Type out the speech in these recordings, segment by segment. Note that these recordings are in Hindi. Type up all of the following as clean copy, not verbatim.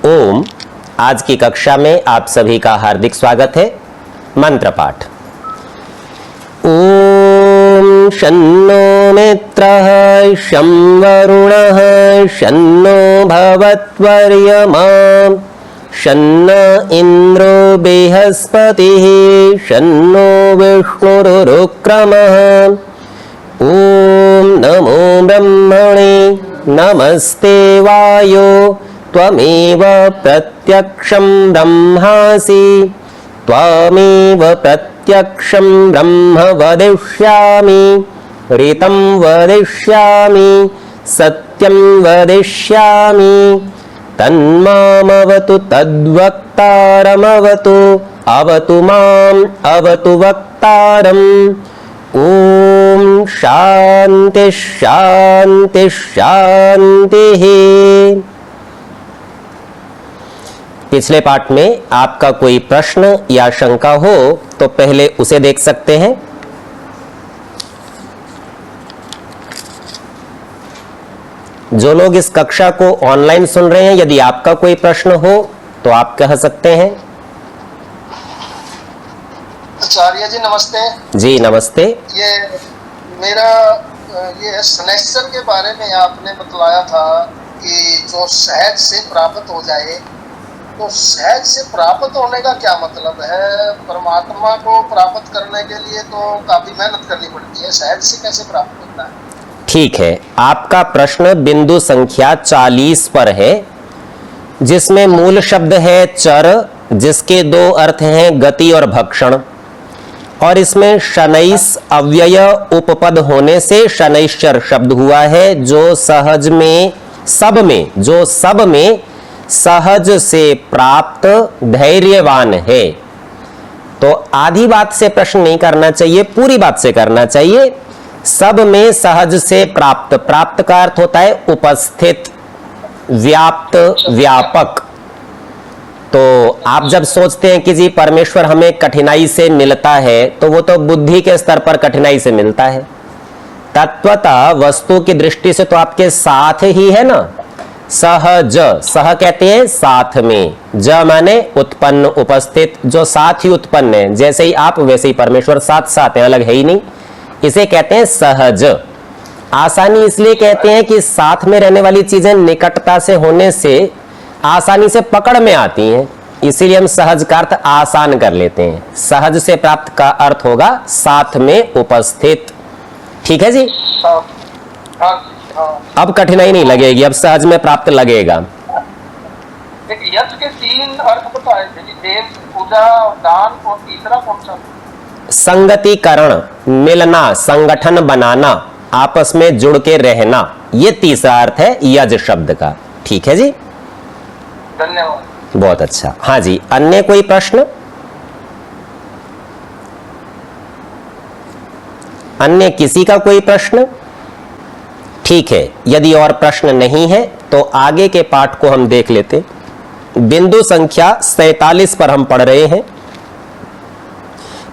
ओम। आज की कक्षा में आप सभी का हार्दिक स्वागत है। मंत्र पाठ। ओम शन्नो मित्रः शं वरुणः शन्नो भवत्वर्यमा शन्न इन्द्रो बृहस्पतिः शन्नो विष्णुरुक्रमः। ओम नमो ब्रह्मणे नमस्ते वायो त्वमेव प्रत्यक्षं ब्रह्मासि त्वमेव प्रत्यक्षं ब्रह्म वदिष्यामि ऋतं वदिष्यामि सत्यं वदिष्यामि तन्मामवतु तद्वक्तारमवतु अवतु माम् अवतु वक्तारम्। ओम शांति शांति शांति। पिछले पाठ में आपका कोई प्रश्न या शंका हो तो पहले उसे देख सकते हैं। जो लोग इस कक्षा को ऑनलाइन सुन रहे हैं, यदि आपका कोई प्रश्न हो तो आप कह सकते हैं। आचार्य जी नमस्ते। जी नमस्ते। ये मेरा ये शनैश्चर के बारे में आपने बतलाया था कि जो सहज से प्राप्त हो जाए, तो सहज से प्राप्त होने का क्या मतलब है? परमात्मा को प्राप्त करने के लिए तो काफी मेहनत करनी पड़ती है, सहज से कैसे प्राप्त होता है? ठीक है, आपका प्रश्न बिंदु संख्या 40 पर है, जिसमें मूल शब्द है चर, जिसके दो अर्थ हैं गति और भक्षण, और इसमें शनैस अव्यय उपपद होने से शनैश्चर शब्द हुआ है, जो सहज में सब में सहज से प्राप्त धैर्यवान है। तो आधी बात से प्रश्न नहीं करना चाहिए, पूरी बात से करना चाहिए। सब में सहज से प्राप्त, प्राप्त का अर्थ होता है उपस्थित, व्याप्त, व्यापक। तो आप जब सोचते हैं कि जी परमेश्वर हमें कठिनाई से मिलता है, तो वो तो बुद्धि के स्तर पर कठिनाई से मिलता है। तत्वतः वस्तु की दृष्टि से तो आपके साथ ही है ना। सहज, सह कहते हैं साथ में, ज माने उत्पन्न, उपस्थित, जो साथ ही उत्पन्न है। जैसे ही आप वैसे ही परमेश्वर साथ साथ है, अलग है ही नहीं। इसे कहते हैं सहज। आसानी इसलिए कहते हैं कि साथ में रहने वाली चीजें निकटता से होने से आसानी से पकड़ में आती हैं, इसीलिए हम सहज का अर्थ आसान कर लेते हैं। सहज से प्राप्त का अर्थ होगा साथ में उपस्थित। ठीक है जी। अब कठिनाई नहीं लगेगी, अब सहज में प्राप्त लगेगा। यज्ञ के 3 अर्थ बताए थे, देव, पूजा, दान, और तीसरा कौन सा? संगतिकरण, मिलना, संगठन बनाना, आपस में जुड़ के रहना, ये तीसरा अर्थ है यज शब्द का। ठीक है जी, धन्यवाद। बहुत अच्छा। हाँ जी, अन्य कोई प्रश्न? अन्य किसी का कोई प्रश्न? ठीक है, यदि और प्रश्न नहीं है तो आगे के पाठ को हम देख लेते। बिंदु संख्या 47 पर हम पढ़ रहे हैं,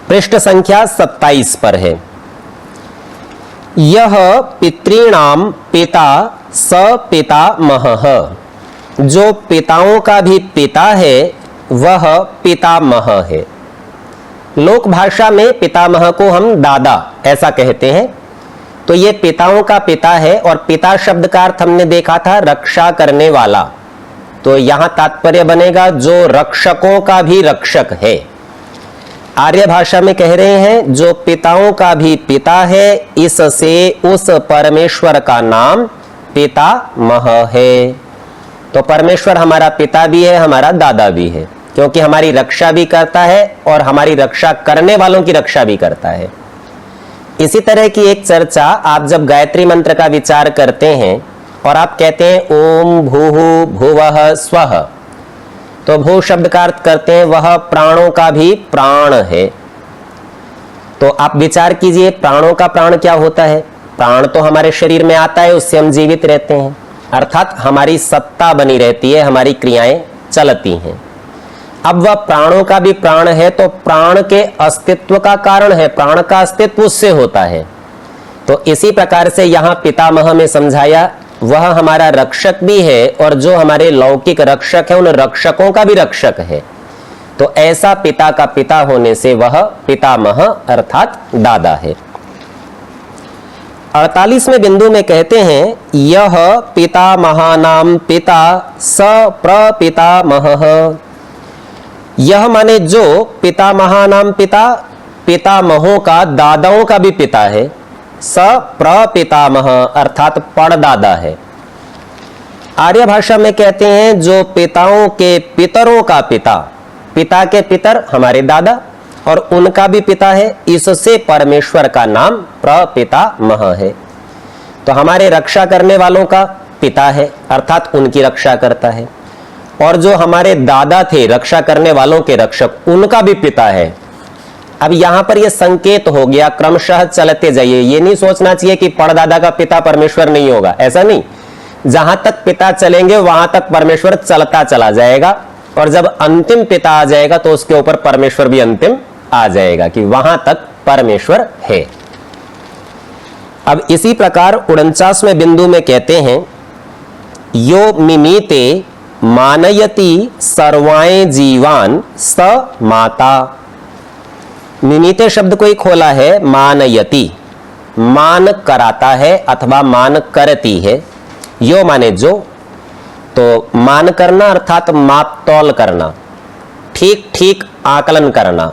पृष्ठ संख्या 27 पर है। यह पितॄणाम पिता स पितामहः, जो पिताओं का भी पिता है वह पितामह है। लोक भाषा में पितामह को हम दादा ऐसा कहते हैं। तो ये पिताओं का पिता है, और पिता शब्द का अर्थ हमने देखा था रक्षा करने वाला। तो यहां तात्पर्य बनेगा जो रक्षकों का भी रक्षक है। आर्य भाषा में कह रहे हैं जो पिताओं का भी पिता है, इससे उस परमेश्वर का नाम पितामह है। तो परमेश्वर हमारा पिता भी है, हमारा दादा भी है, क्योंकि हमारी रक्षा भी करता है और हमारी रक्षा करने वालों की रक्षा भी करता है। इसी तरह की एक चर्चा आप जब गायत्री मंत्र का विचार करते हैं और आप कहते हैं ओम भूः भुवः स्वः, तो भू शब्द का अर्थ करते हैं वह प्राणों का भी प्राण है। तो आप विचार कीजिए, प्राणों का प्राण क्या होता है? प्राण तो हमारे शरीर में आता है, उससे हम जीवित रहते हैं, अर्थात हमारी सत्ता बनी रहती है, हमारी क्रियाएं चलती हैं। अब वह प्राणों का भी प्राण है, तो प्राण के अस्तित्व का कारण है, प्राण का अस्तित्व उससे होता है। तो इसी प्रकार से यहां पितामह में समझाया वह हमारा रक्षक भी है और जो हमारे लौकिक रक्षक है उन रक्षकों का भी रक्षक है। तो ऐसा पिता का पिता होने से वह पितामह अर्थात दादा है। 48वें बिंदु में कहते हैं यह पितामहानाम पिता स प्रपितामहः। यह माने जो पितामहानाम पिता, पितामहों का दादाओं का भी पिता है। स प्रपितामह अर्थात परदादा है। आर्य भाषा में कहते हैं जो पिताओं के पितरों का पिता, पिता के पितर हमारे दादा और उनका भी पिता है, इससे परमेश्वर का नाम प्रपितामह है। तो हमारे रक्षा करने वालों का पिता है अर्थात उनकी रक्षा करता है, और जो हमारे दादा थे रक्षा करने वालों के रक्षक उनका भी पिता है। अब यहां पर यह संकेत हो गया, क्रमशः चलते जाइए। ये नहीं सोचना चाहिए कि परदादा का पिता परमेश्वर नहीं होगा, ऐसा नहीं। जहां तक पिता चलेंगे वहां तक परमेश्वर चलता चला जाएगा, और जब अंतिम पिता आ जाएगा तो उसके ऊपर परमेश्वर भी अंतिम आ जाएगा कि वहां तक परमेश्वर है। अब इसी प्रकार 49वें बिंदु में कहते हैं यो मिमीते मानयति सर्वान् जीवान् स माता। मिमीते शब्द को ही खोला है मानयति, मान कराता है अथवा मान करती है। यो माने जो, तो मान करना अर्थात माप तौल करना, ठीक ठीक आकलन करना,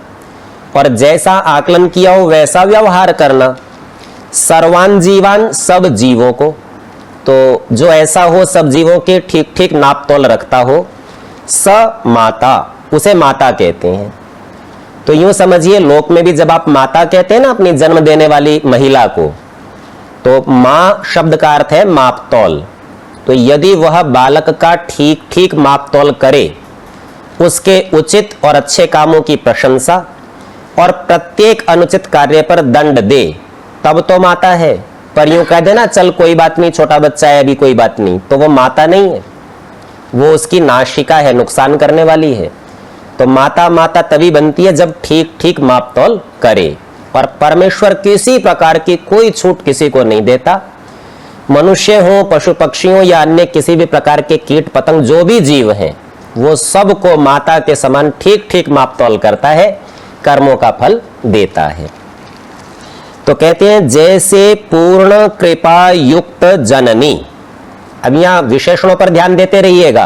और जैसा आकलन किया हो वैसा व्यवहार करना। सर्वान् जीवान् सब जीवों को, तो जो ऐसा हो सब जीवों के ठीक ठीक नाप तोल रखता हो। स माता, उसे माता कहते हैं। तो यूं समझिए लोक में भी जब आप माता कहते हैं ना अपनी जन्म देने वाली महिला को, तो मां शब्द का अर्थ है माप तौल। तो यदि वह बालक का ठीक ठीक माप तौल करे, उसके उचित और अच्छे कामों की प्रशंसा और प्रत्येक अनुचित कार्य पर दंड दे, तब तो माता है। पर यूं कह देना चल कोई बात नहीं, छोटा बच्चा है अभी कोई बात नहीं, तो वो माता नहीं है, वो उसकी नाशिका है, नुकसान करने वाली है। तो माता माता तभी बनती है जब ठीक ठीक माप तौल करे, और परमेश्वर किसी प्रकार की कोई छूट किसी को नहीं देता। मनुष्य हो, पशु पक्षी हो या अन्य किसी भी प्रकार के कीट पतंग जो भी जीव हैं, वो सबको माता के समान ठीक ठीक माप तौल करता है, कर्मों का फल देता है। तो कहते हैं जैसे पूर्ण कृपा युक्त जननी। अब यहां विशेषणों पर ध्यान देते रहिएगा।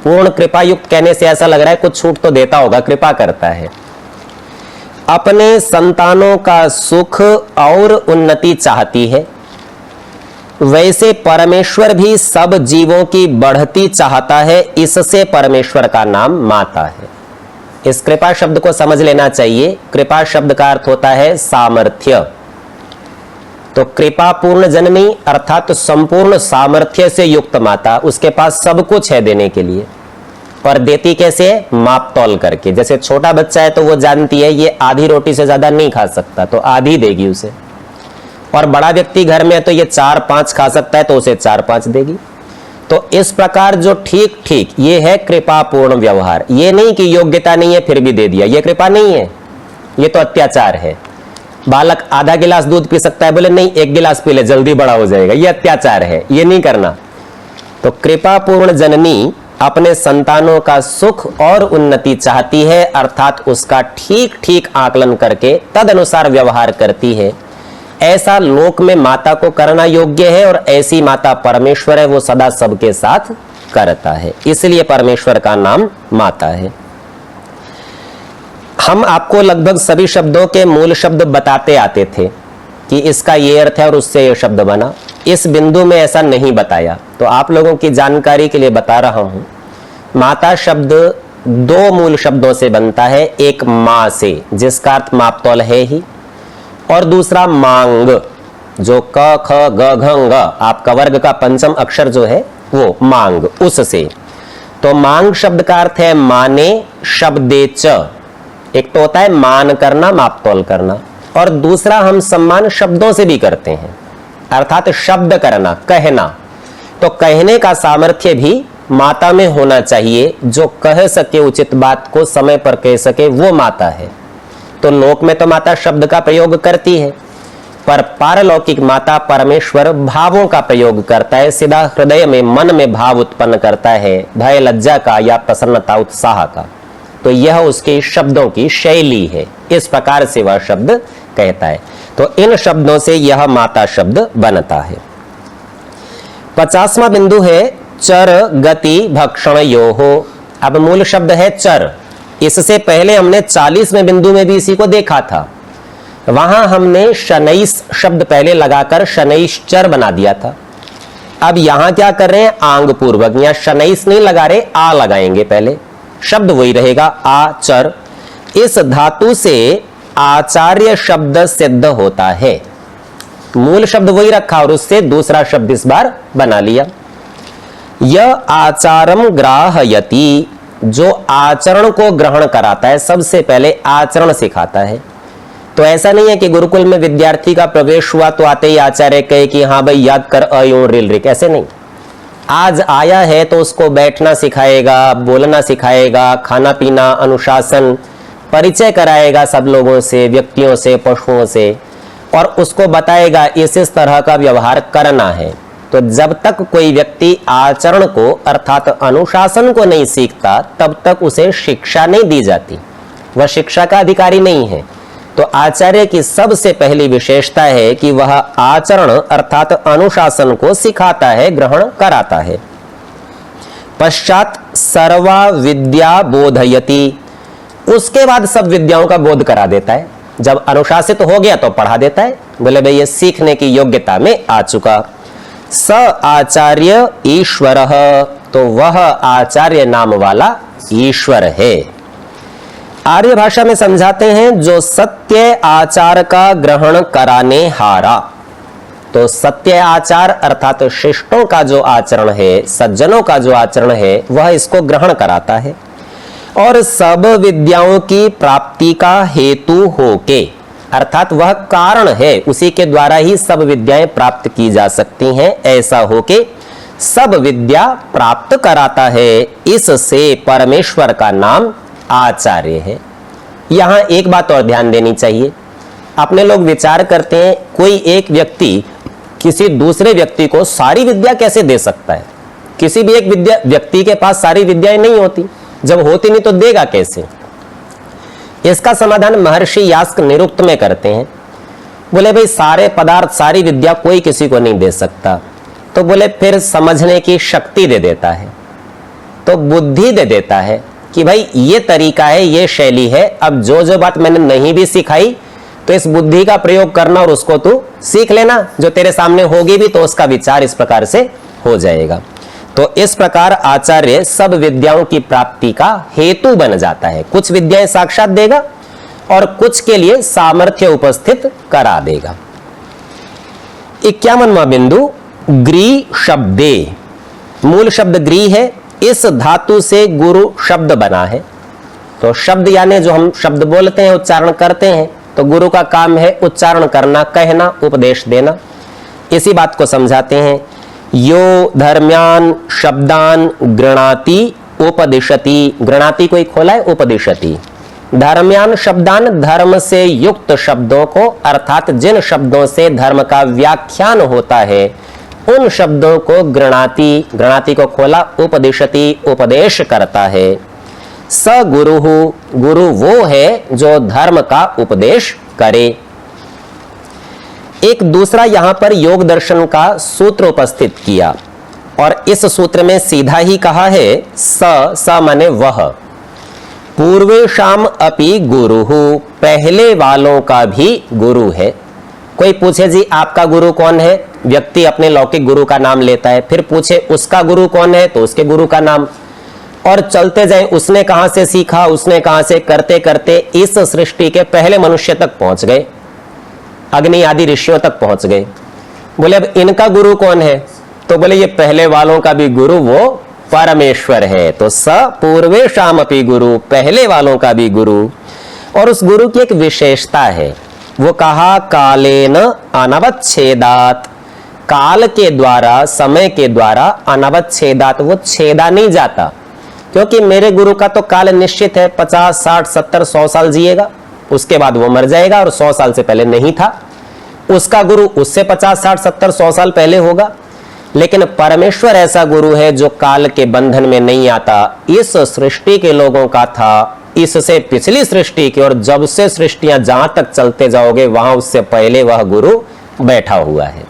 पूर्ण कृपा युक्त कहने से ऐसा लग रहा है कुछ छूट तो देता होगा, कृपा करता है। अपने संतानों का सुख और उन्नति चाहती है, वैसे परमेश्वर भी सब जीवों की बढ़ती चाहता है, इससे परमेश्वर का नाम माता है। इस कृपा शब्द को समझ लेना चाहिए। कृपा शब्द का अर्थ होता है सामर्थ्य। तो कृपा पूर्ण जननी अर्थात तो संपूर्ण सामर्थ्य से युक्त माता, उसके पास सब कुछ है देने के लिए, और देती कैसे? माप तौल करके। जैसे छोटा बच्चा है तो वो जानती है ये आधी रोटी से ज्यादा नहीं खा सकता, तो आधी देगी उसे, और बड़ा व्यक्ति घर में है तो ये 4-5 खा सकता है तो उसे 4-5 देगी। तो इस प्रकार जो ठीक ठीक, ये है कृपा पूर्ण व्यवहार। ये नहीं कि योग्यता नहीं है फिर भी दे दिया, ये कृपा नहीं है, ये तो अत्याचार है। बालक आधा गिलास दूध पी सकता है, बोले नहीं 1 गिलास पी ले जल्दी बड़ा हो जाएगा, ये अत्याचार है, ये नहीं करना। तो कृपा पूर्ण जननी अपने संतानों का सुख और उन्नति चाहती है, अर्थात उसका ठीक ठीक आकलन करके तद अनुसार व्यवहार करती है। ऐसा लोक में माता को करना योग्य है, और ऐसी माता परमेश्वर है, वो सदा सबके साथ करता है, इसलिए परमेश्वर का नाम माता है। हम आपको लगभग सभी शब्दों के मूल शब्द बताते आते थे कि इसका ये अर्थ है और उससे ये शब्द बना। इस बिंदु में ऐसा नहीं बताया, तो आप लोगों की जानकारी के लिए बता रहा हूं। माता शब्द 2 मूल शब्दों से बनता है, एक मां से जिसका अर्थ माप तौल है ही, और दूसरा मांग जो क ख ग घ ङ आपका वर्ग का पंचम अक्षर जो है वो मांग, उससे। तो मांग शब्द का अर्थ है माने शब्दे च। एक तो होता है मान करना, माप तौल करना, और दूसरा हम सम्मान शब्दों से भी करते हैं, अर्थात शब्द करना, कहना। तो कहने का सामर्थ्य भी माता में होना चाहिए, जो कह सके, उचित बात को समय पर कह सके, वो माता है। तो लोक में तो माता शब्द का प्रयोग करती है, पर पारलौकिक माता परमेश्वर भावों का प्रयोग करता है, सीधा हृदय में मन में भाव उत्पन्न करता है, भय लज्जा का या प्रसन्नता उत्साह का। तो यह उसके शब्दों की शैली है, इस प्रकार से वह शब्द कहता है। तो इन शब्दों से यह माता शब्द बनता है। 50वां बिंदु है चर गति भक्षण योहो। अब मूल शब्द है चर। इससे पहले हमने 40वें बिंदु में भी इसी को देखा था। वहां हमने शनैस शब्द पहले लगाकर शनैश्चर बना दिया था। अब यहां क्या कर रहे हैं, आंग पूर्वक, यहां शनैस नहीं लगा रहे, आ लगाएंगे पहले, शब्द वही रहेगा आचर। इस धातु से आचार्य शब्द सिद्ध होता है। मूल शब्द वही रखा और उससे दूसरा शब्द इस बार बना लिया। यह आचारम ग्राहयति, जो आचरण को ग्रहण कराता है, सबसे पहले आचरण सिखाता है। तो ऐसा नहीं है कि गुरुकुल में विद्यार्थी का प्रवेश हुआ तो आते ही आचार्य कहे कि हाँ भाई याद कर अयों रिल रिक, ऐसे नहीं। आज आया है तो उसको बैठना सिखाएगा, बोलना सिखाएगा, खाना पीना, अनुशासन, परिचय कराएगा सब लोगों से, व्यक्तियों से, पशुओं से, और उसको बताएगा इस तरह का व्यवहार करना है। तो जब तक कोई व्यक्ति आचरण को अर्थात अनुशासन को नहीं सीखता तब तक उसे शिक्षा नहीं दी जाती, वह शिक्षा का अधिकारी नहीं है। तो आचार्य की सबसे पहली विशेषता है कि वह आचरण अर्थात अनुशासन को सिखाता है, ग्रहण कराता है। पश्चात सर्वा विद्या बोधयति, उसके बाद सब विद्याओं का बोध करा देता है। जब अनुशासित हो गया तो पढ़ा देता है, बोले भाई ये सीखने की योग्यता में आ चुका। स आचार्य ईश्वर, तो वह आचार्य नाम वाला ईश्वर है। आर्य भाषा में समझाते हैं जो सत्य आचार का ग्रहण कराने हारा। तो सत्य आचार अर्थात शिष्टों का जो आचरण है, सज्जनों का जो आचरण है, वह इसको ग्रहण कराता है और सब विद्याओं की प्राप्ति का हेतु होके, अर्थात वह कारण है, उसी के द्वारा ही सब विद्याएं प्राप्त की जा सकती हैं, ऐसा होके सब विद्या प्राप्त कराता है। इससे परमेश्वर का नाम आचार्य है। यहां एक बात और ध्यान देनी चाहिए। अपने लोग विचार करते हैं कोई एक व्यक्ति किसी दूसरे व्यक्ति को सारी विद्या कैसे दे सकता है। किसी भी एक व्यक्ति के पास सारी विद्याएं नहीं होती, जब होती नहीं तो देगा कैसे। इसका समाधान महर्षि यास्क निरुक्त में करते हैं। बोले भाई सारे पदार्थ सारी विद्या कोई किसी को नहीं दे सकता, तो बोले फिर समझने की शक्ति दे देता है, तो बुद्धि दे देता है कि भाई ये तरीका है, ये शैली है, अब जो जो बात मैंने नहीं भी सिखाई तो इस बुद्धि का प्रयोग करना और उसको तू सीख लेना, जो तेरे सामने होगी भी तो उसका विचार इस प्रकार से हो जाएगा। तो इस प्रकार आचार्य सब विद्याओं की प्राप्ति का हेतु बन जाता है। कुछ विद्याएं साक्षात देगा और कुछ के लिए सामर्थ्य उपस्थित करा देगा। 51वां बिंदु ग्री शब्दे, मूल शब्द ग्री है, इस धातु से गुरु शब्द बना है। तो शब्द यानी जो हम शब्द बोलते हैं, उच्चारण करते हैं, तो गुरु का काम है उच्चारण करना, कहना, उपदेश देना। इसी बात को समझाते हैं। यो धर्म्यान शब्दान गृणाति उपदिशति, गृणाति कोई खोला है, उपदिशति। धर्म्यान शब्दान, धर्म से युक्त शब्दों को, अर्थात जिन शब्दों से धर्म का व्याख्यान होता है उन शब्दों को गृणाति, गृणाति को खोला, उपदिशति, उपदेश करता है। स गुरुहु, गुरु वो है जो धर्म का उपदेश करे। एक दूसरा यहां पर योग दर्शन का सूत्र उपस्थित किया और इस सूत्र में सीधा ही कहा है स माने वह। पूर्वेशाम अपि गुरुहु, पहले वालों का भी गुरु है। कोई पूछे जी आपका गुरु कौन है, व्यक्ति अपने लौकिक गुरु का नाम लेता है, फिर पूछे उसका गुरु कौन है तो उसके गुरु का नाम, और चलते जाएं उसने कहां से सीखा, उसने कहां से, करते करते इस सृष्टि के पहले मनुष्य तक पहुंच गए, अग्नि आदि ऋषियों तक पहुंच गए। बोले अब इनका गुरु कौन है, तो बोले ये पहले वालों का भी गुरु वो परमेश्वर है। तो स पूर्वेशाम अपि गुरु, पहले वालों का भी गुरु। और उस गुरु की एक विशेषता है, वो कहा कालेन अनवच्छेदात, काल के द्वारा, समय के द्वारा, अनवच्छेदात, वो छेदा नहीं जाता, क्योंकि मेरे गुरु का तो काल निश्चित है, 50, 60, 70, 100 साल जिएगा, उसके बाद वो मर जाएगा और 100 साल से पहले नहीं था। उसका गुरु उससे 50, 60, 70, 100 साल पहले होगा। लेकिन परमेश्वर ऐसा गुरु है जो काल के बंधन में नहीं आता। इस सृष्टि के लोगों का था, इससे पिछली सृष्टि की, और जब से सृष्टियां जहां तक चलते जाओगे वहां उससे पहले वह गुरु बैठा हुआ है।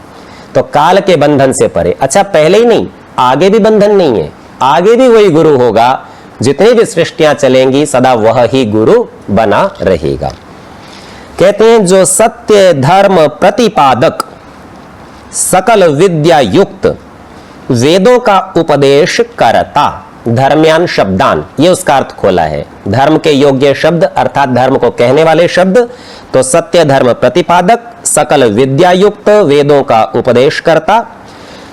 तो काल के बंधन से परे। अच्छा, पहले ही नहीं, आगे भी बंधन नहीं है, आगे भी वही गुरु होगा। जितनी भी सृष्टियां चलेंगी सदा वह ही गुरु बना रहेगा। कहते हैं जो सत्य धर्म प्रतिपादक सकल विद्या युक्त वेदों का उपदेश करता। धर्म्यान शब्दान, ये उसका अर्थ खोला है। धर्म के योग्य शब्द अर्थात धर्म को कहने वाले शब्द। तो सत्य धर्म प्रतिपादक सकल विद्या युक्त वेदों का उपदेश करता।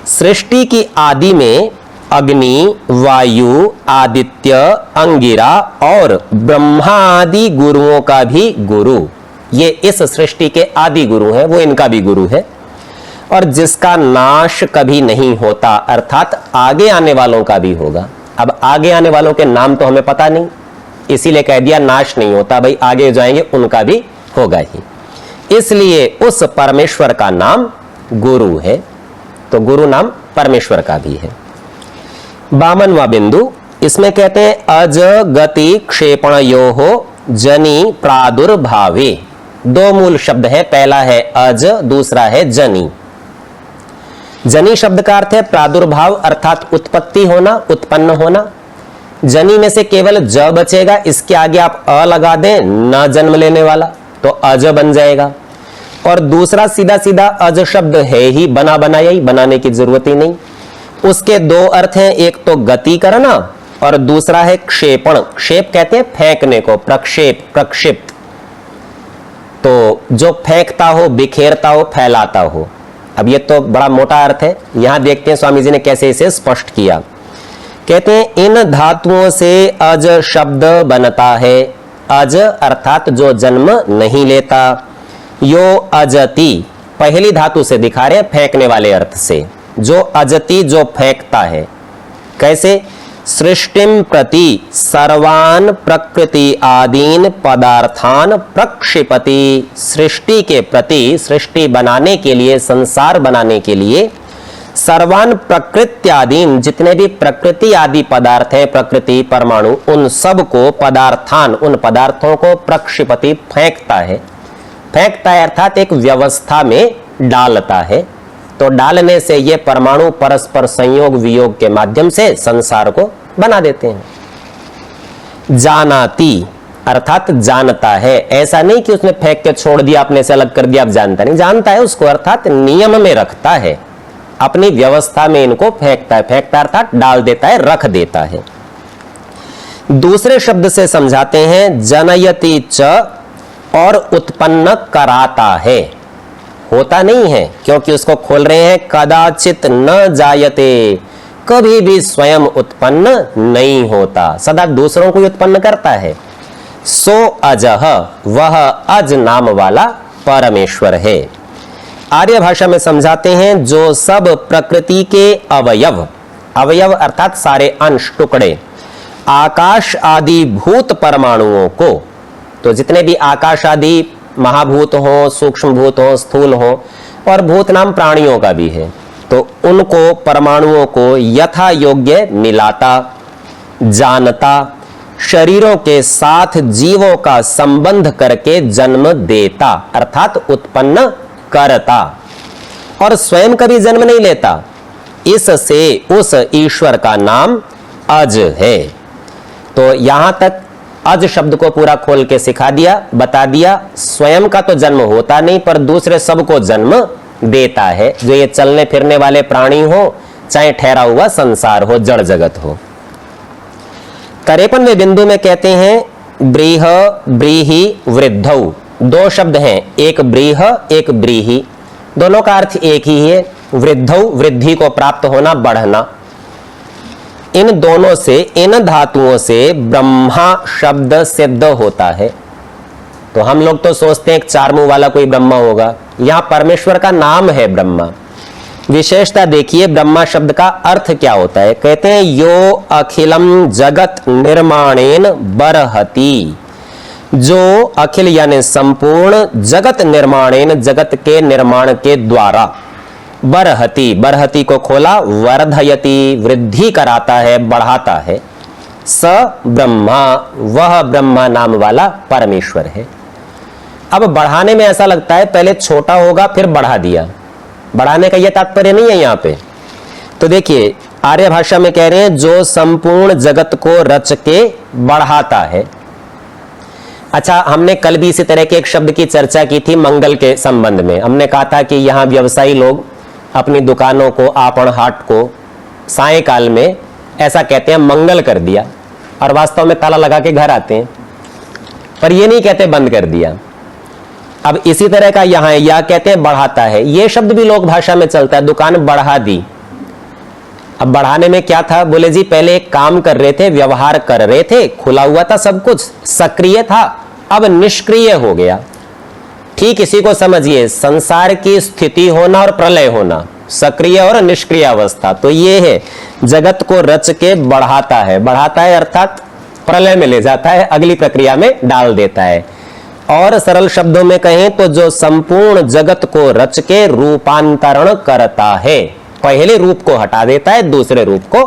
सृष्टि की आदि में अग्नि, वायु, आदित्य, अंगिरा और ब्रह्मा आदि गुरुओं का भी गुरु। ये इस सृष्टि के आदि गुरु हैं, वो इनका भी गुरु है। और जिसका नाश कभी नहीं होता, अर्थात आगे आने वालों का भी होगा। अब आगे आने वालों के नाम तो हमें पता नहीं, इसीलिए कह दिया नाश नहीं होता। भाई आगे जाएंगे उनका भी होगा ही, इसलिए उस परमेश्वर का नाम गुरु है। तो गुरु नाम परमेश्वर का भी है। 52वां बिंदु, इसमें कहते हैं अज गति क्षेपणयोः जनि प्रादुर्भावे। दो मूल शब्द है, पहला है अज, दूसरा है जनि। जनि शब्द का अर्थ है प्रादुर्भाव अर्थात उत्पत्ति होना, उत्पन्न होना। जनि में से केवल ज बचेगा, इसके आगे आप अ लगा दें, न जन्म लेने वाला, तो अज बन जाएगा। और दूसरा सीधा सीधा अज शब्द है ही, बना बनाया ही, बनाने की जरूरत ही नहीं। उसके दो अर्थ हैं, एक तो गति करना और दूसरा है क्षेपण। क्षेप कहते हैं फेंकने को, प्रक्षेप, प्रक्षिप्त। तो जो फेंकता हो, बिखेरता हो, फैलाता हो। अब ये तो बड़ा मोटा अर्थ है, यहां देखते हैं स्वामी जी ने कैसे इसे स्पष्ट किया। कहते हैं इन धातुओं से अज शब्द बनता है। अज अर्थात जो जन्म नहीं लेता। यो अजति, पहली धातु से दिखा रहे हैं, फेंकने वाले अर्थ से। जो अजति, जो फेंकता है। कैसे? सृष्टिम प्रति सर्वान प्रकृति आदीन पदार्थान प्रक्षिपति। सृष्टि के प्रति, सृष्टि बनाने के लिए, संसार बनाने के लिए सर्वान प्रकृत्यादीन, जितने भी प्रकृति आदि पदार्थ हैं, प्रकृति, परमाणु, उन सब को पदार्थान, उन पदार्थों को प्रक्षिपति, फेंकता है। फेंकता है अर्थात एक व्यवस्था में डालता है। तो डालने से ये परमाणु परस्पर संयोग वियोग के माध्यम से संसार को बना देते हैं। जानाति अर्थात जानता है। ऐसा नहीं कि उसने फेंक के छोड़ दिया, अपने से अलग कर दिया, अब जानता नहीं, जानता है उसको, अर्थात नियम में रखता है, अपनी व्यवस्था में इनको फेंकता है। फेंकता अर्थात डाल देता है, रख देता है। दूसरे शब्द से समझाते हैं जनयति च, और उत्पन्न कराता है। होता नहीं है, क्योंकि उसको खोल रहे हैं कदाचित न जायते, कभी भी स्वयं उत्पन्न नहीं होता, सदा दूसरों को उत्पन्न करता है। सो अजह, वह अज नाम वाला परमेश्वर है। आर्य भाषा में समझाते हैं जो सब प्रकृति के अवयव, अवयव अर्थात सारे अंश, टुकड़े, आकाश आदि भूत परमाणुओं को, तो जितने भी आकाश आदि महाभूत हो, सूक्ष्म भूत हो, स्थूल हो, और भूत नाम प्राणियों का भी है, तो उनको, परमाणुओं को यथा योग्य मिलाता, जानता, शरीरों के साथ जीवों का संबंध करके जन्म देता अर्थात उत्पन्न करता, और स्वयं कभी जन्म नहीं लेता। इससे उस ईश्वर का नाम अज है। तो यहां तक अज शब्द को पूरा खोल के सिखा दिया, बता दिया। स्वयं का तो जन्म होता नहीं, पर दूसरे सबको जन्म देता है। जो ये चलने फिरने वाले प्राणी हो, चाहे ठहरा हुआ संसार हो, जड़ जगत हो। 53वें बिंदु में कहते हैं ब्रीह, ब्रीहि, वृद्धौ। दो शब्द हैं, एक ब्रीह, एक ब्रीहि। दोनों का अर्थ एक ही है। वृद्धौ, वृद्धि को प्राप्त होना, बढ़ना। इन दोनों से, इन धातुओं से ब्रह्मा शब्द सिद्ध होता है। तो हम लोग तो सोचते हैं एक चार मुंह वाला कोई ब्रह्मा होगा, यहां परमेश्वर का नाम है ब्रह्मा। विशेषता देखिए ब्रह्मा शब्द का अर्थ क्या होता है। कहते हैं यो अखिलम जगत निर्माणेन बरहति, जो अखिल यानी संपूर्ण जगत निर्माणेन जगत के निर्माण के द्वारा बरहति बरहति को खोला वर्धयति वृद्धि कराता है बढ़ाता है स ब्रह्मा वह ब्रह्मा नाम वाला परमेश्वर है। अब बढ़ाने में ऐसा लगता है पहले छोटा होगा फिर बढ़ा दिया, बढ़ाने का यह तात्पर्य नहीं है यहां पे। तो देखिए आर्य भाषा में कह रहे हैं जो संपूर्ण जगत को रच के बढ़ाता है। अच्छा, हमने कल भी इसी तरह के एक शब्द की चर्चा की थी मंगल के संबंध में। हमने कहा था कि यहां व्यवसायी लोग अपनी दुकानों को आपण हाट को सायंकाल में ऐसा कहते हैं मंगल कर दिया, और वास्तव में ताला लगा के घर आते हैं, पर ये नहीं कहते बंद कर दिया। अब इसी तरह का यहां या कहते हैं बढ़ाता है, ये शब्द भी लोक भाषा में चलता है, दुकान बढ़ा दी। अब बढ़ाने में क्या था, बोले जी पहले एक काम कर रहे थे, व्यवहार कर रहे थे, खुला हुआ था सब कुछ, सक्रिय था, अब निष्क्रिय हो गया। ठीक इसी को समझिए, संसार की स्थिति होना और प्रलय होना, सक्रिय और निष्क्रिय अवस्था, तो ये है जगत को रच के बढ़ाता है। बढ़ाता है अर्थात प्रलय में ले जाता है, अगली प्रक्रिया में डाल देता है। और सरल शब्दों में कहें तो जो संपूर्ण जगत को रच के रूपांतरण करता है, पहले रूप को हटा देता है, दूसरे रूप को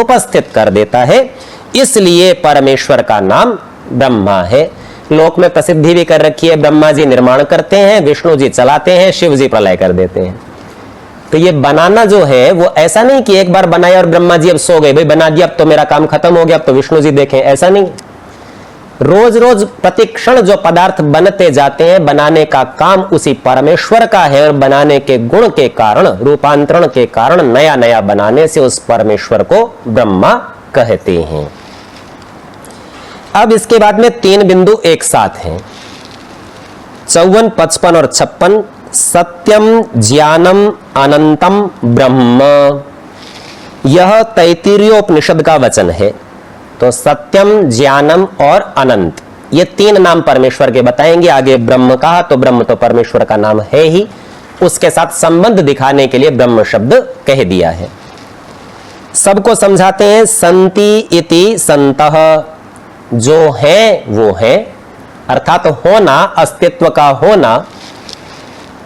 उपस्थित कर देता है, इसलिए परमेश्वर का नाम ब्रह्मा है। लोक में प्रसिद्धि भी कर रखी है, ब्रह्मा जी निर्माण करते हैं, विष्णु जी चलाते हैं, शिव जी प्रलय कर देते हैं। तो ये बनाना जो है वो ऐसा नहीं कि एक बार बनाया और ब्रह्मा जी अब सो गए, भाई बना दिया अब तो मेरा काम खत्म हो गया, अब तो विष्णु जी देखें, ऐसा नहीं। रोज रोज प्रतिक्षण जो पदार्थ बनते जाते हैं, बनाने का काम उसी परमेश्वर का है, और बनाने के गुण के कारण, रूपांतरण के कारण, नया नया बनाने से उस परमेश्वर को ब्रह्मा कहते हैं। अब इसके बाद में 3 बिंदु एक साथ हैं, 54, 55 और 56। सत्यम ज्ञानम अनंतम ब्रह्म, यह तैत्तिरीयोपनिषद का वचन है। तो सत्यम, ज्ञानम और अनंत, ये 3 नाम परमेश्वर के बताएंगे। आगे ब्रह्म कहा तो ब्रह्म तो परमेश्वर का नाम है ही, उसके साथ संबंध दिखाने के लिए ब्रह्म शब्द कह दिया है। सबको समझाते हैं, संति इति संतः, जो है वो है, अर्थात होना, अस्तित्व का होना।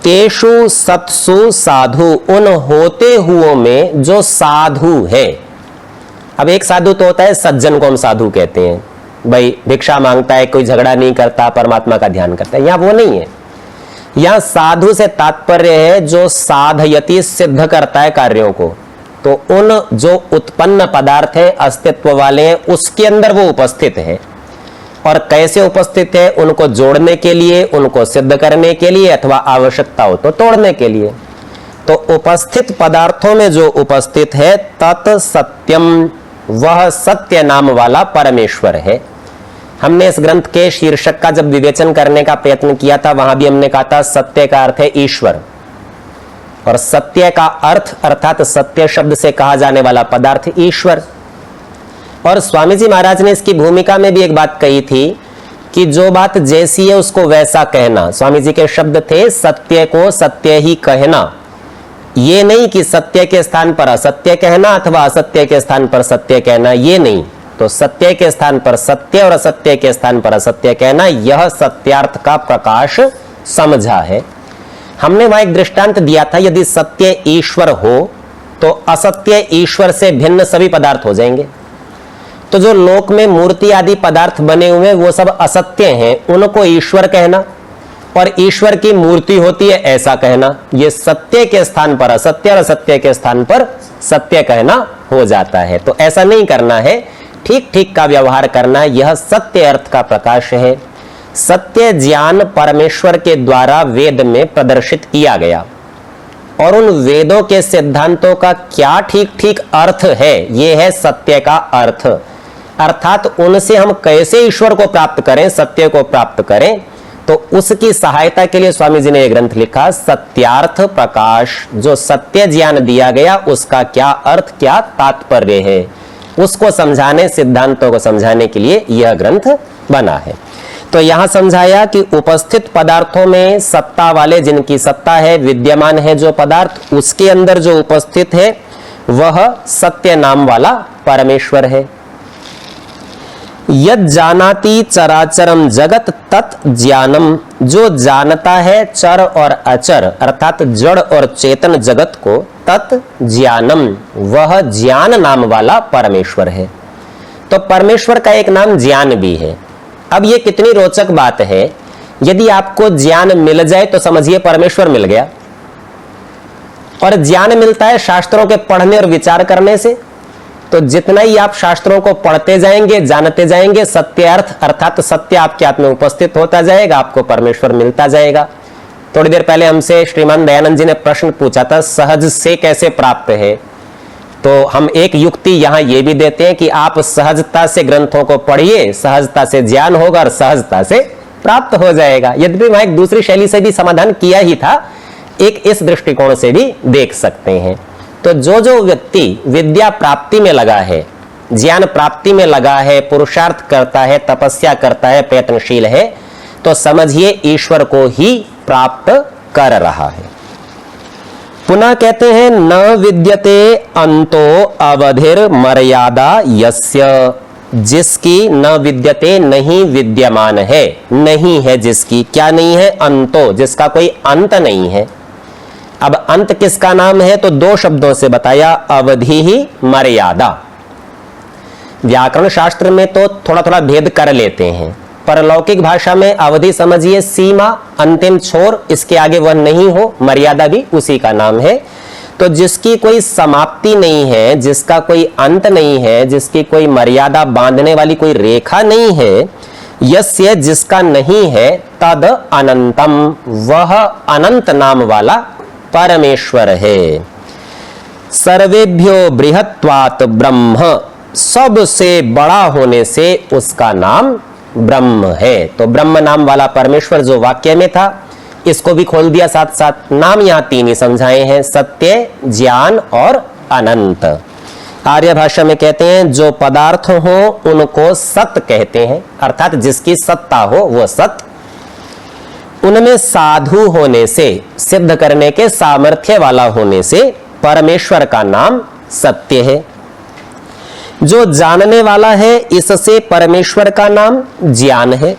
तेषु सत्सु साधु, उन होते हुओं में जो साधु है। अब एक साधु तो होता है सज्जन को हम साधु कहते हैं, भाई भिक्षा मांगता है, कोई झगड़ा नहीं करता, परमात्मा का ध्यान करता है, यहां वो नहीं है। यहां साधु से तात्पर्य है जो साधयति, सिद्ध करता है कार्यों को। तो उन जो उत्पन्न पदार्थ है, अस्तित्व वाले हैं, उसके अंदर वो उपस्थित है। और कैसे उपस्थित है, उनको जोड़ने के लिए, उनको सिद्ध करने के लिए, अथवा आवश्यकता हो तो तोड़ने के लिए। तो उपस्थित पदार्थों में जो उपस्थित है, तत् सत्यम, वह सत्य नाम वाला परमेश्वर है। हमने इस ग्रंथ के शीर्षक का जब विवेचन करने का प्रयत्न किया था, वहां भी हमने कहा था सत्य का अर्थ है ईश्वर, और सत्य का अर्थ अर्थात सत्य शब्द से कहा जाने वाला पदार्थ ईश्वर। और स्वामी जी महाराज ने इसकी भूमिका में भी एक बात कही थी कि जो बात जैसी है उसको वैसा कहना। स्वामी जी के शब्द थे, सत्य को सत्य ही कहना, ये नहीं कि सत्य के स्थान पर असत्य कहना अथवा असत्य के स्थान पर सत्य कहना, ये नहीं। तो सत्य के स्थान पर सत्य और असत्य के स्थान पर असत्य कहना, यह सत्यार्थ का प्रकाश समझा है। हमने वहां एक दृष्टांत दिया था, यदि सत्य ईश्वर हो तो असत्य ईश्वर से भिन्न सभी पदार्थ हो जाएंगे। तो जो लोक में मूर्ति आदि पदार्थ बने हुए वो सब असत्य हैं, उनको ईश्वर कहना, और ईश्वर की मूर्ति होती है ऐसा कहना, ये सत्य के स्थान पर असत्य और असत्य के स्थान पर सत्य कहना हो जाता है। तो ऐसा नहीं करना है, ठीक ठीक का व्यवहार करना, यह सत्य अर्थ का प्रकाश है। सत्य ज्ञान परमेश्वर के द्वारा वेद में प्रदर्शित किया गया, और उन वेदों के सिद्धांतों का क्या ठीक ठीक अर्थ है, यह है सत्य का अर्थ। अर्थात उनसे हम कैसे ईश्वर को प्राप्त करें, सत्य को प्राप्त करें, तो उसकी सहायता के लिए स्वामी जी ने यह ग्रंथ लिखा, सत्यार्थ प्रकाश। जो सत्य ज्ञान दिया गया उसका क्या अर्थ, क्या तात्पर्य है, उसको समझाने, सिद्धांतों को समझाने के लिए यह ग्रंथ बना है। तो यहां समझाया कि उपस्थित पदार्थों में सत्ता वाले, जिनकी सत्ता है, विद्यमान है जो पदार्थ, उसके अंदर जो उपस्थित है वह सत्य नाम वाला परमेश्वर है। यद जानाति चराचरम जगत तत् ज्ञानम, जो जानता है चर और अचर अर्थात जड़ और चेतन जगत को, तत् ज्ञानम, वह ज्ञान नाम वाला परमेश्वर है। तो परमेश्वर का एक नाम ज्ञान भी है। अब ये कितनी रोचक बात है, यदि आपको ज्ञान मिल जाए तो समझिए परमेश्वर मिल गया। और ज्ञान मिलता है शास्त्रों के पढ़ने और विचार करने से। तो जितना ही आप शास्त्रों को पढ़ते जाएंगे, जानते जाएंगे, सत्य अर्थ अर्थात सत्य आपके हाथ में उपस्थित होता जाएगा, आपको परमेश्वर मिलता जाएगा। थोड़ी देर पहले हमसे श्रीमान दयानंद जी ने प्रश्न पूछा था, सहज से कैसे प्राप्त है? तो हम एक युक्ति यहां यह भी देते हैं कि आप सहजता से ग्रंथों को पढ़िए, सहजता से ज्ञान होगा और सहजता से प्राप्त हो जाएगा। यद्यपि वहां एक दूसरी शैली से भी समाधान किया ही था, एक इस दृष्टिकोण से भी देख सकते हैं। तो जो जो व्यक्ति विद्या प्राप्ति में लगा है, ज्ञान प्राप्ति में लगा है, पुरुषार्थ करता है, तपस्या करता है, प्रयत्नशील है, तो समझिए ईश्वर को ही प्राप्त कर रहा है। पुनः कहते हैं न विद्यते अंतो अवधिर मर्यादा यस्य, जिसकी न विद्यते नहीं विद्यमान है, नहीं है जिसकी, क्या नहीं है? अंतो, जिसका कोई अंत नहीं है। अब अंत किसका नाम है? तो दो शब्दों से बताया, अवधि ही मर्यादा। व्याकरण शास्त्र में तो थोड़ा थोड़ा भेद कर लेते हैं, पर लौकिक भाषा में अवधि समझिए सीमा, अंतिम छोर, इसके आगे वह नहीं हो, मर्यादा भी उसी का नाम है। तो जिसकी कोई समाप्ति नहीं है, जिसका कोई अंत नहीं है, जिसकी कोई मर्यादा बांधने वाली कोई रेखा नहीं है, यस्य, जिसका नहीं है, तद अनंतम, वह अनंत नाम वाला परमेश्वर है। सर्वेभ्यो बृहत्वात् ब्रह्म, सबसे बड़ा होने से उसका नाम ब्रह्म है। तो ब्रह्म नाम वाला परमेश्वर जो वाक्य में था, इसको भी खोल दिया साथ साथ। नाम यहां तीन ही समझाए हैं, सत्य, ज्ञान और अनंत। आर्य भाषा में कहते हैं जो पदार्थ हो उनको सत्य कहते हैं, अर्थात जिसकी सत्ता हो वो सत्य। उनमें साधु होने से, सिद्ध करने के सामर्थ्य वाला होने से परमेश्वर का नाम सत्य है। जो जानने वाला है, इससे परमेश्वर का नाम ज्ञान है।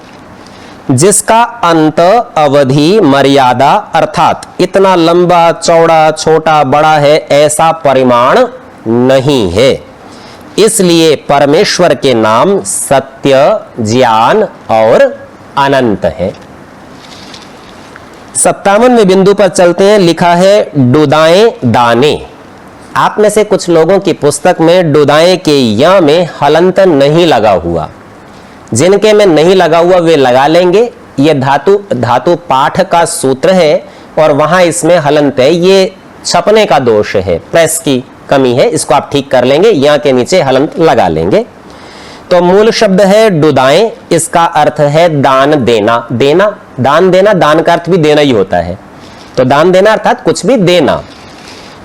जिसका अंत, अवधि, मर्यादा अर्थात इतना लंबा, चौड़ा, छोटा, बड़ा है, ऐसा परिमाण नहीं है, इसलिए परमेश्वर के नाम सत्य, ज्ञान और अनंत है। 57वें बिंदु पर चलते हैं। लिखा है डुदाएं दाने। आप में से कुछ लोगों की पुस्तक में डुदाएं के या में हलंत नहीं लगा हुआ, जिनके में नहीं लगा हुआ वे लगा लेंगे। ये धातु पाठ का सूत्र है और वहां इसमें हलंत है, ये छपने का दोष है, प्रेस की कमी है, इसको आप ठीक कर लेंगे, या के नीचे हलंत लगा लेंगे। तो मूल शब्द है डुदाएं, इसका अर्थ है दान देना। देना, दान देना, दान का अर्थ भी देना ही होता है। तो दान देना अर्थात कुछ भी देना।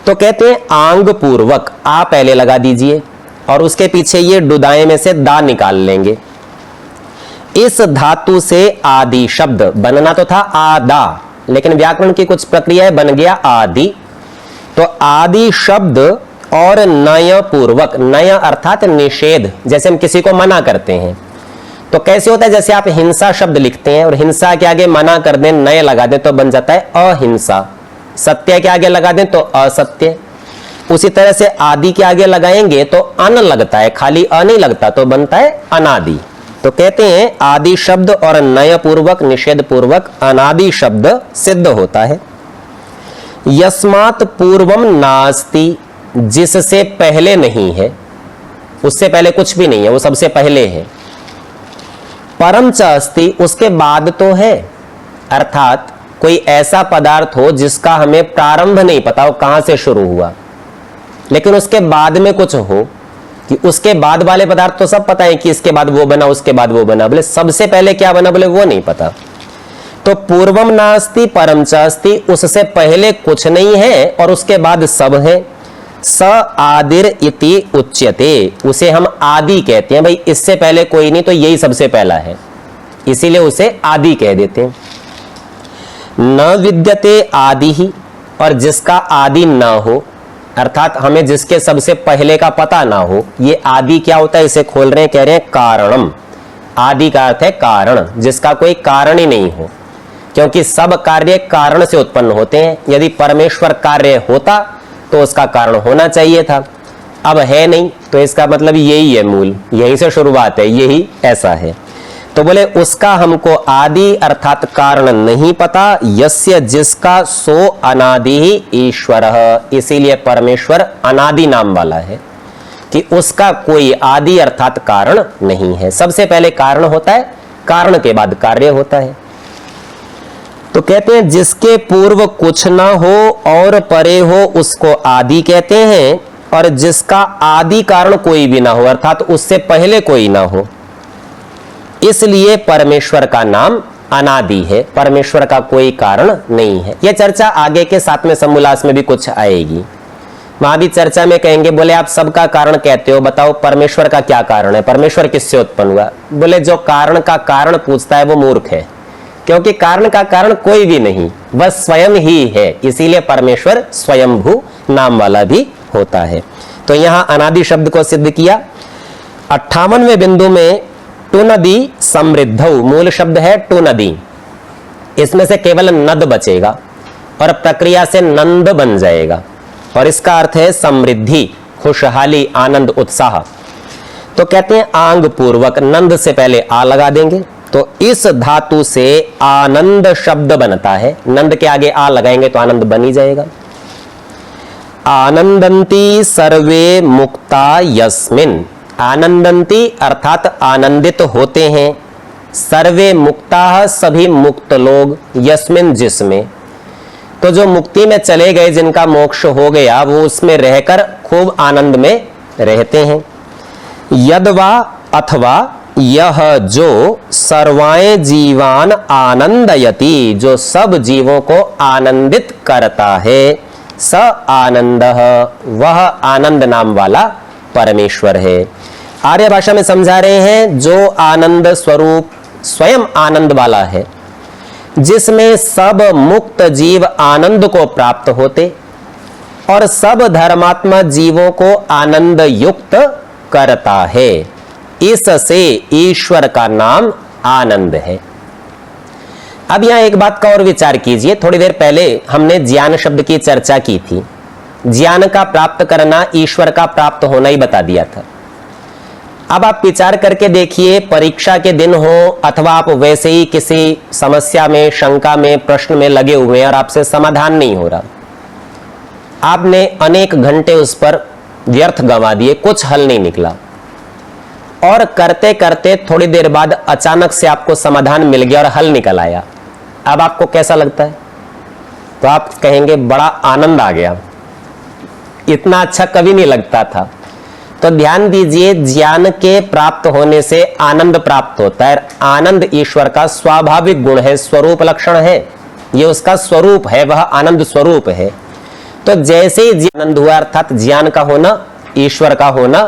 तो कहते हैं आंग पूर्वक, आ पहले लगा दीजिए और उसके पीछे ये डुदाएं में से दा निकाल लेंगे। इस धातु से आदि शब्द बनना तो था आदा, लेकिन व्याकरण की कुछ प्रक्रिया है, बन गया आदि। तो आदि शब्द और नय पूर्वक, नय अर्थात निषेध, जैसे हम किसी को मना करते हैं तो कैसे होता है, जैसे आप हिंसा शब्द लिखते हैं और हिंसा के आगे मना कर दें, नय लगा दें तो बन जाता है अहिंसा। सत्य के आगे लगा दें तो असत्य। उसी तरह से आदि के आगे लगाएंगे तो अन लगता है, खाली अ नहीं लगता, तो बनता है अनादि। तो कहते हैं आदि शब्द और नय पूर्वक, निषेध पूर्वक अनादि शब्द सिद्ध होता है। यस्मात् पूर्वम नास्ति, जिससे पहले नहीं है, उससे पहले कुछ भी नहीं है, वो सबसे पहले है। परम च अस्ति, उसके बाद तो है, अर्थात कोई ऐसा पदार्थ हो जिसका हमें प्रारंभ नहीं पता हो, कहां से शुरू हुआ, लेकिन उसके बाद में कुछ हो कि उसके बाद वाले पदार्थ तो सब पता है कि इसके बाद वो बना, उसके बाद वो बना, बोले सबसे पहले क्या बना, बोले वो नहीं पता। तो पूर्वम नास्ति परम च अस्ति, उससे पहले कुछ नहीं है और उसके बाद सब है। स आदिर इति उच्यते, उसे हम आदि कहते हैं। भाई इससे पहले कोई नहीं तो यही सबसे पहला है, इसीलिए उसे आदि कह देते हैं। न विद्यते आदि ही, और जिसका आदि न हो, अर्थात हमें जिसके सबसे पहले का पता ना हो, ये आदि क्या होता है, इसे खोल रहे हैं, कह रहे हैं कारणम। आदि का अर्थ है कारण, जिसका कोई कारण ही नहीं हो, क्योंकि सब कार्य कारण से उत्पन्न होते हैं। यदि परमेश्वर कार्य होता तो उसका कारण होना चाहिए था, अब है नहीं, तो इसका मतलब यही है मूल, यहीं से शुरुआत है, यही ऐसा है। तो बोले उसका हमको आदि अर्थात कारण नहीं पता, यस्य जिसका सो अनादि ही ईश्वर, इसीलिए परमेश्वर अनादि नाम वाला है कि उसका कोई आदि अर्थात कारण नहीं है। सबसे पहले कारण होता है, कारण के बाद कार्य होता है। तो कहते हैं जिसके पूर्व कुछ ना हो और परे हो उसको आदि कहते हैं, और जिसका आदि कारण कोई भी ना हो अर्थात उससे पहले कोई ना हो, इसलिए परमेश्वर का नाम अनादि है। परमेश्वर का कोई कारण नहीं है। यह चर्चा आगे के 7वें समोल्लास में भी कुछ आएगी। वहां भी चर्चा में कहेंगे, बोले आप सबका कारण कहते हो, बताओ परमेश्वर का क्या कारण है, परमेश्वर किससे उत्पन्न हुआ? बोले जो कारण का कारण पूछता है वो मूर्ख है, क्योंकि कारण का कारण कोई भी नहीं, बस स्वयं ही है, इसीलिए परमेश्वर स्वयंभू नाम वाला भी होता है। तो यहां अनादि शब्द को सिद्ध किया। 58वें बिंदु में टुनदी समृद्धौ, मूल शब्द है टुनदी, इसमें से केवल नद बचेगा और प्रक्रिया से नंद बन जाएगा, और इसका अर्थ है समृद्धि, खुशहाली, आनंद, उत्साह। तो कहते हैं आंग पूर्वक, नंद से पहले आ लगा देंगे, तो इस धातु से आनंद शब्द बनता है। नंद के आगे आ लगाएंगे तो आनंद बन ही जाएगा। आनंदंती सर्वे मुक्ता यस्मिन, आनंदंती अर्थात आनंदित होते हैं, सर्वे मुक्ता सभी मुक्त लोग, यस्मिन जिसमें, तो जो मुक्ति में चले गए, जिनका मोक्ष हो गया, वो उसमें रहकर खूब आनंद में रहते हैं। यदवा अथवा यह जो सर्वाएं जीवान आनंदयति, जो सब जीवों को आनंदित करता है, स आनंदः, वह आनंद नाम वाला परमेश्वर है। आर्य भाषा में समझा रहे हैं जो आनंद स्वरूप स्वयं आनंद वाला है, जिसमें सब मुक्त जीव आनंद को प्राप्त होते और सब धर्मात्मा जीवों को आनंद युक्त करता है, इससे ईश्वर का नाम आनंद है। अब यहां एक बात का और विचार कीजिए। थोड़ी देर पहले हमने ज्ञान शब्द की चर्चा की थी। ज्ञान का प्राप्त करना ईश्वर का प्राप्त होना ही बता दिया था। अब आप विचार करके देखिए, परीक्षा के दिन हो अथवा आप वैसे ही किसी समस्या में, शंका में, प्रश्न में लगे हुए हैं और आपसे समाधान नहीं हो रहा, आपने अनेक घंटे उस पर व्यर्थ गंवा दिए, कुछ हल नहीं निकला, और करते करते थोड़ी देर बाद अचानक से आपको समाधान मिल गया और हल निकल आया। अब आपको कैसा लगता है? तो आप कहेंगे बड़ा आनंद आ गया, इतना अच्छा कभी नहीं लगता था। तो ध्यान दीजिए, ज्ञान के प्राप्त होने से आनंद प्राप्त होता है। आनंद ईश्वर का स्वाभाविक गुण है, स्वरूप लक्षण है, ये उसका स्वरूप है, वह आनंद स्वरूप है। तो जैसे ही आनंद हुआ अर्थात ज्ञान का होना, ईश्वर का होना,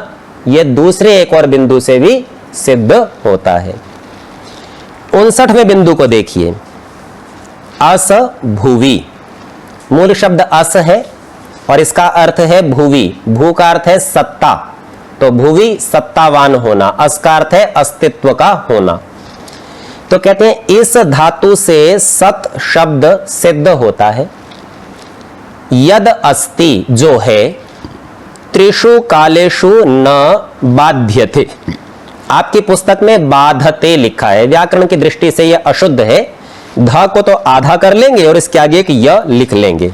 यह दूसरे एक और बिंदु से भी सिद्ध होता है। 59वें बिंदु को देखिए, अस भुवि, मूल शब्द अस है और इसका अर्थ है भुवि। भू का अर्थ है सत्ता, तो भुवि सत्तावान होना, अस का अर्थ है अस्तित्व का होना। तो कहते हैं इस धातु से सत शब्द सिद्ध होता है। यद अस्ति, जो है, त्रिषु कालेषु न बाध्यते, आपकी पुस्तक में बाधते लिखा है, व्याकरण की दृष्टि से यह अशुद्ध है। ध को तो आधा कर लेंगे और इसके आगे एक य लिख लेंगे।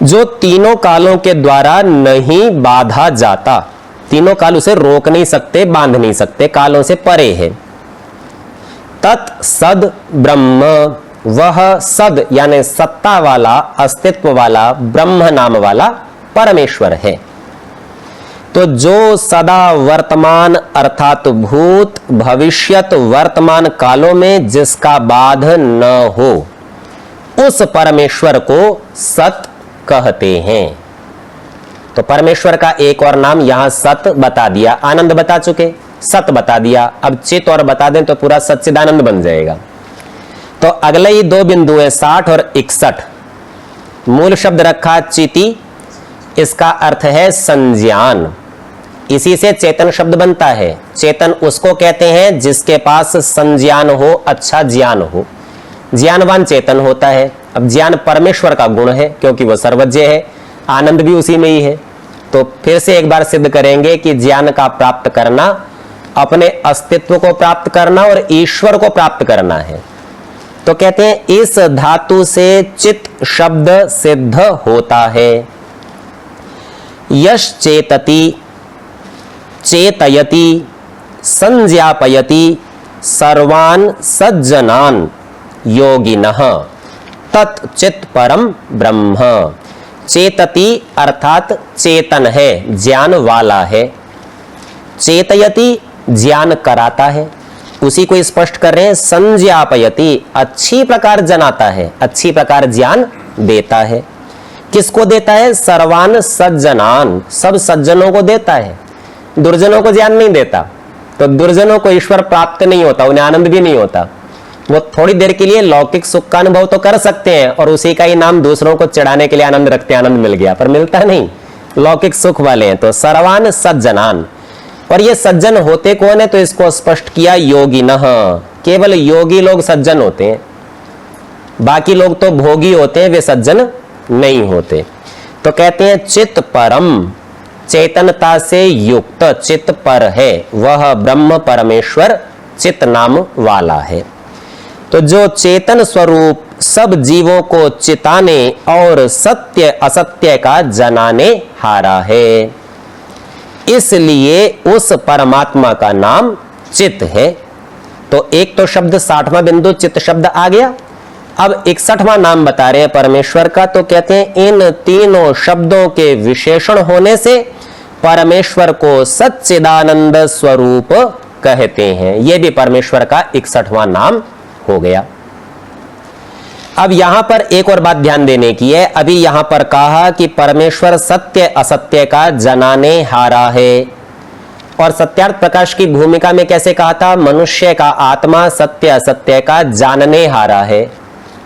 जो तीनों कालों के द्वारा नहीं बाधा जाता, तीनों काल उसे रोक नहीं सकते, बांध नहीं सकते, कालों से परे है। तत् सद ब्रह्म, वह सद यानी सत्ता वाला, अस्तित्व वाला, ब्रह्म नाम वाला परमेश्वर है। तो जो सदा वर्तमान अर्थात भूत, भविष्यत, वर्तमान कालों में जिसका बाध न हो, उस परमेश्वर को सत कहते हैं। तो परमेश्वर का एक और नाम यहां सत बता दिया, आनंद बता चुके, सत बता दिया, अब चित और बता दें तो पूरा सच्चिदानंद बन जाएगा। तो अगले ही दो बिंदु है 60 और 61। मूल शब्द रखा चिति, इसका अर्थ है संज्ञान, इसी से चेतन शब्द बनता है। चेतन उसको कहते हैं जिसके पास संज्ञान हो, अच्छा ज्ञान हो, ज्ञानवान चेतन होता है। अब ज्ञान परमेश्वर का गुण है क्योंकि वह सर्वज्ञ है, आनंद भी उसी में ही है। तो फिर से एक बार सिद्ध करेंगे कि ज्ञान का प्राप्त करना अपने अस्तित्व को प्राप्त करना और ईश्वर को प्राप्त करना है। तो कहते हैं इस धातु से चित शब्द सिद्ध होता है। यश चेतति, चेतयति, संज्ञापयति सर्वान् सज्जनान् योगिनः तच्चित परम ब्रह्म। चेतति अर्थात चेतन है, ज्ञान वाला है। चेतयति ज्ञान कराता है, उसी को स्पष्ट कर रहे हैं। संज्ञापयति अच्छी प्रकार जनाता है, अच्छी प्रकार ज्ञान देता है। किसको देता है? सर्वान सज्जनान, सब सज्जनों को देता है, दुर्जनों को ज्ञान नहीं देता। तो दुर्जनों को ईश्वर प्राप्त नहीं होता, उन्हें आनंद भी नहीं होता। वो थोड़ी देर के लिए लौकिक सुख का अनुभव तो कर सकते हैं और उसी का ही नाम दूसरों को चिढ़ाने के लिए आनंद रखते हैं, आनंद मिल गया, पर मिलता नहीं, लौकिक सुख वाले हैं। तो सर्वान सज्जनान, और ये सज्जन होते कौन है? तो इसको स्पष्ट किया योगिनः, केवल योगी लोग सज्जन होते हैं, बाकी लोग तो भोगी होते हैं, वे सज्जन नहीं होते। तो कहते हैं चित परम, चेतनता से युक्त चित पर है, वह ब्रह्म परमेश्वर चित नाम वाला है। तो जो चेतन स्वरूप सब जीवों को चिताने और सत्य असत्य का जनाने हारा है, इसलिए उस परमात्मा का नाम चित है। तो एक तो शब्द 60वां बिंदु चित शब्द आ गया। अब 61वां नाम बता रहे हैं परमेश्वर का। तो कहते हैं इन तीनों शब्दों के विशेषण होने से परमेश्वर को सच्चिदानंद स्वरूप कहते हैं। यह भी परमेश्वर का 61वां नाम हो गया। अब यहां पर एक और बात ध्यान देने की है। अभी यहां पर कहा कि परमेश्वर सत्य असत्य का जनाने हारा है, और सत्यार्थ प्रकाश की भूमिका में कैसे कहा था? मनुष्य का आत्मा सत्य असत्य का जानने हारा है।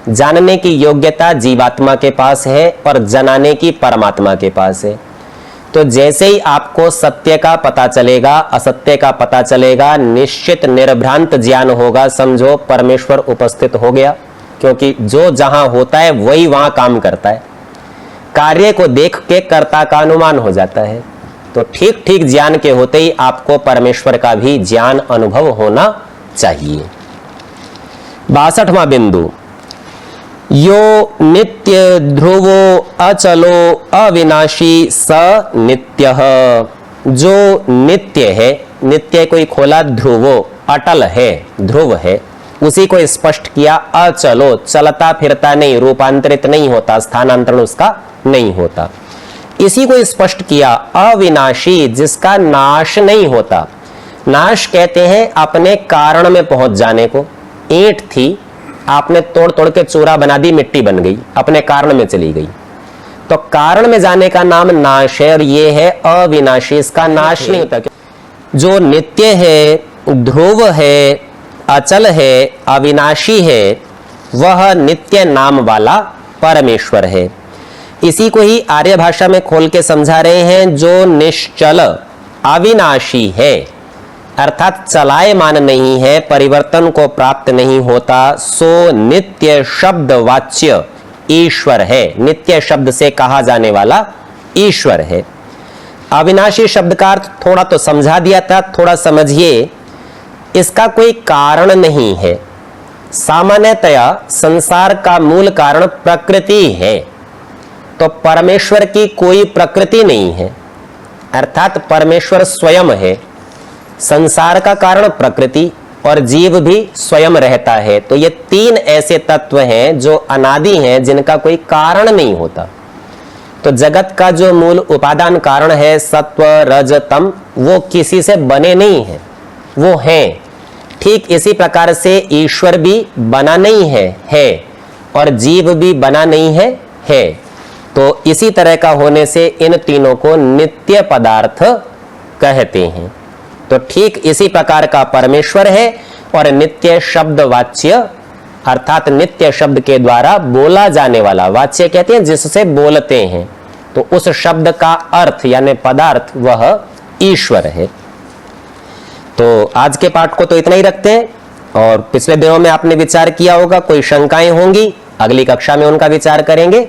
जानने की योग्यता जीवात्मा के पास है और जनाने की परमात्मा के पास है। तो जैसे ही आपको सत्य का पता चलेगा, असत्य का पता चलेगा, निश्चित निर्भ्रांत ज्ञान होगा, समझो परमेश्वर उपस्थित हो गया, क्योंकि जो जहां होता है वही वहां काम करता है। कार्य को देख के कर्ता का अनुमान हो जाता है। तो ठीक ठीक ज्ञान के होते ही आपको परमेश्वर का भी ज्ञान अनुभव होना चाहिए। 62वां बिंदु, यो नित्य ध्रुवो अचलो अविनाशी स नित्यः। जो नित्य है, नित्य कोई खोला, ध्रुवो अटल है, ध्रुव है, उसी को स्पष्ट किया। अचलो चलता फिरता नहीं, रूपांतरित नहीं होता, स्थानांतरण उसका नहीं होता, इसी को स्पष्ट किया। अविनाशी जिसका नाश नहीं होता। नाश कहते हैं अपने कारण में पहुंच जाने को। ईंट थी, आपने तोड़ तोड़ के चूरा बना दी, मिट्टी बन गई, अपने कारण में चली गई। तो कारण में जाने का नाम नाश है, और ये है अविनाशी, इसका नाश नहीं होता। जो नित्य है, ध्रुव है, अचल है, अविनाशी है, वह नित्य नाम वाला परमेश्वर है। इसी को ही आर्य भाषा में खोल के समझा रहे हैं। जो निश्चल अविनाशी है, अर्थात चलायमान नहीं है, परिवर्तन को प्राप्त नहीं होता, सो नित्य शब्द वाच्य ईश्वर है। नित्य शब्द से कहा जाने वाला ईश्वर है। अविनाशी शब्द का अर्थ थोड़ा तो समझा दिया था, थोड़ा समझिए। इसका कोई कारण नहीं है। सामान्यतया संसार का मूल कारण प्रकृति है, तो परमेश्वर की कोई प्रकृति नहीं है, अर्थात परमेश्वर स्वयं है। संसार का कारण प्रकृति और जीव भी स्वयं रहता है। तो ये तीन ऐसे तत्व हैं जो अनादि हैं, जिनका कोई कारण नहीं होता। तो जगत का जो मूल उपादान कारण है सत्व रज तम, वो किसी से बने नहीं है, वो हैं। ठीक इसी प्रकार से ईश्वर भी बना नहीं है, और जीव भी बना नहीं है। तो इसी तरह का होने से इन तीनों को नित्य पदार्थ कहते हैं। तो ठीक इसी प्रकार का परमेश्वर है, और नित्य शब्द वाच्य, अर्थात नित्य शब्द के द्वारा बोला जाने वाला। वाच्य कहते हैं जिससे बोलते हैं, तो उस शब्द का अर्थ यानी पदार्थ वह ईश्वर है। तो आज के पाठ को तो इतना ही रखते हैं, और पिछले दिनों में आपने विचार किया होगा, कोई शंकाएं होंगी अगली कक्षा में उनका विचार करेंगे।